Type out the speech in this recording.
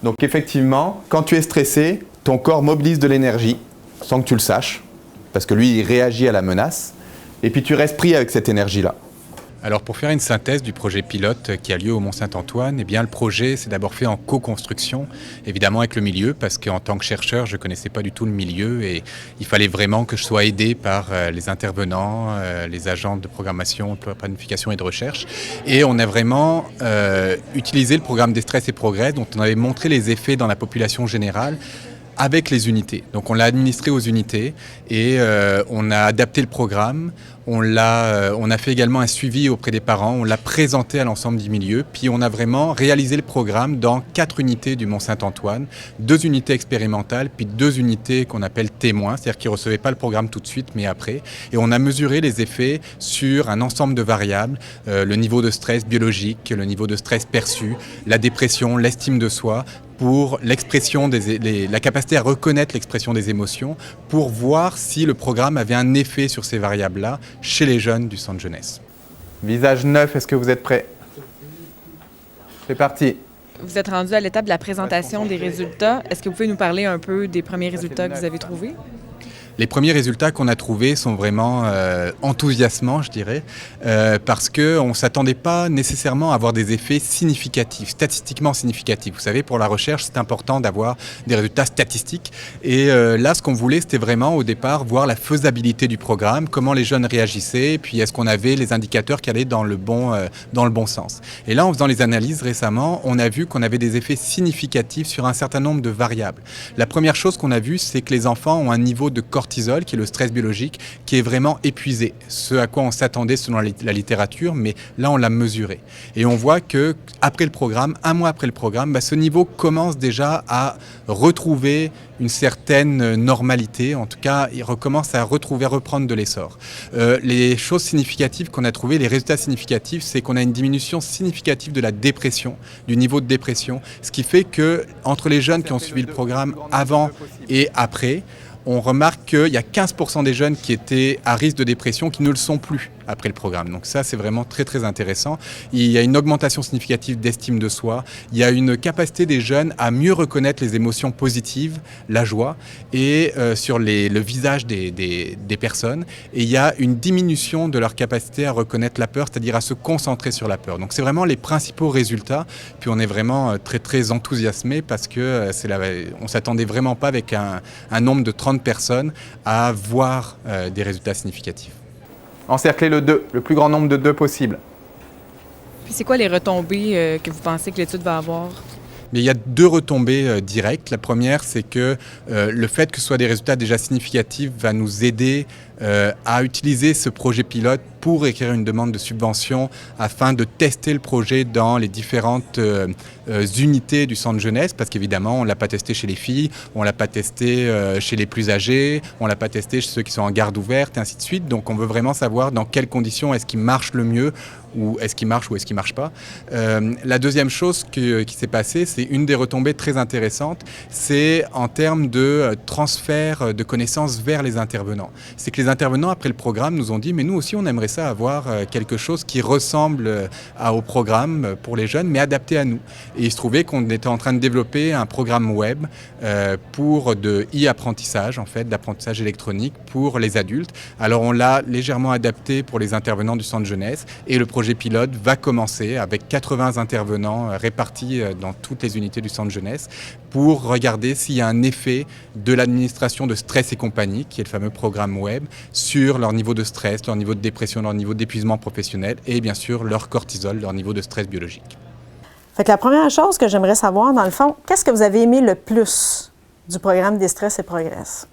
Donc effectivement, quand tu es stressé, ton corps mobilise de l'énergie, sans que tu le saches, parce que lui, il réagit à la menace, et puis tu restes pris avec cette énergie-là. Alors pour faire une synthèse du projet pilote qui a lieu au Mont-Saint-Antoine, eh bien le projet s'est d'abord fait en co-construction, évidemment avec le milieu, parce qu'en tant que chercheur, je ne connaissais pas du tout le milieu et il fallait vraiment que je sois aidé par les intervenants, les agents de programmation, de planification et de recherche. Et on a vraiment utilisé le programme Destress et Progress, dont on avait montré les effets dans la population générale, avec les unités. Donc on l'a administré aux unités et on a adapté le programme, on a fait également un suivi auprès des parents, on l'a présenté à l'ensemble du milieu, puis on a vraiment réalisé le programme dans 4 unités du Mont-Saint-Antoine, 2 unités expérimentales, puis 2 unités qu'on appelle témoins, c'est-à-dire qui ne recevaient pas le programme tout de suite, mais après. Et on a mesuré les effets sur un ensemble de variables, le niveau de stress biologique, le niveau de stress perçu, la dépression, l'estime de soi, pour l'expression la capacité à reconnaître l'expression des émotions, pour voir si le programme avait un effet sur ces variables-là chez les jeunes du centre jeunesse. Visage neuf, est-ce que vous êtes prêts? C'est parti. Vous êtes rendu à l'étape de la présentation des résultats. Est-ce que vous pouvez nous parler un peu des premiers résultats que vous avez trouvés? Les premiers résultats qu'on a trouvés sont vraiment enthousiasmants, je dirais, parce qu'on ne s'attendait pas nécessairement à avoir des effets significatifs, statistiquement significatifs. Vous savez, pour la recherche, c'est important d'avoir des résultats statistiques. Et là, ce qu'on voulait, c'était vraiment au départ voir la faisabilité du programme, comment les jeunes réagissaient, puis est-ce qu'on avait les indicateurs qui allaient dans le bon sens. Et là, en faisant les analyses récemment, on a vu qu'on avait des effets significatifs sur un certain nombre de variables. La première chose qu'on a vue, c'est que les enfants ont un niveau de cortisol, qui est le stress biologique, qui est vraiment épuisé. Ce à quoi on s'attendait selon la littérature, mais là on l'a mesuré. Et on voit que après le programme, 1 mois après le programme, ce niveau commence déjà à retrouver une certaine normalité. En tout cas, il recommence à reprendre de l'essor. Les choses significatives qu'on a trouvées, les résultats significatifs, c'est qu'on a une diminution significative de la dépression, du niveau de dépression, ce qui fait que entre les jeunes qui ont suivi le programme avant et après, on remarque qu'il y a 15% des jeunes qui étaient à risque de dépression qui ne le sont plus après le programme. Donc ça, c'est vraiment très très intéressant. Il y a une augmentation significative d'estime de soi. Il y a une capacité des jeunes à mieux reconnaître les émotions positives, la joie, et sur le visage des personnes. Et il y a une diminution de leur capacité à reconnaître la peur, c'est-à-dire à se concentrer sur la peur. Donc c'est vraiment les principaux résultats. Puis on est vraiment très très enthousiasmé parce que on s'attendait vraiment pas avec un nombre de 30 personnes à voir des résultats significatifs. Encerclez le 2, le plus grand nombre de 2 possible. Puis c'est quoi les retombées que vous pensez que l'étude va avoir? Mais il y a 2 retombées directes. La première, c'est que le fait que ce soit des résultats déjà significatifs va nous aider à utiliser ce projet pilote pour écrire une demande de subvention afin de tester le projet dans les différentes unités du centre jeunesse, parce qu'évidemment, on ne l'a pas testé chez les filles, on ne l'a pas testé chez les plus âgés, on ne l'a pas testé chez ceux qui sont en garde ouverte, et ainsi de suite. Donc on veut vraiment savoir dans quelles conditions est-ce qu'il marche le mieux, ou est-ce qu'il marche ou est-ce qu'il ne marche pas. La deuxième chose qui s'est passée, c'est une des retombées très intéressantes, c'est en termes de transfert de connaissances vers les intervenants. C'est que les intervenants, après le programme, nous ont dit « mais nous aussi, on aimerait ça avoir quelque chose qui ressemble au programme pour les jeunes, mais adapté à nous ». Et il se trouvait qu'on était en train de développer un programme web pour de e-apprentissage, en fait, d'apprentissage électronique pour les adultes. Alors on l'a légèrement adapté pour les intervenants du centre jeunesse et le projet pilote va commencer avec 80 intervenants répartis dans toutes les unités du centre jeunesse pour regarder s'il y a un effet de l'administration de stress et compagnie, qui est le fameux programme web, sur leur niveau de stress, leur niveau de dépression, leur niveau d'épuisement professionnel et bien sûr leur cortisol, leur niveau de stress biologique. Fait que la première chose que j'aimerais savoir, dans le fond, qu'est-ce que vous avez aimé le plus du programme Destress et Progress?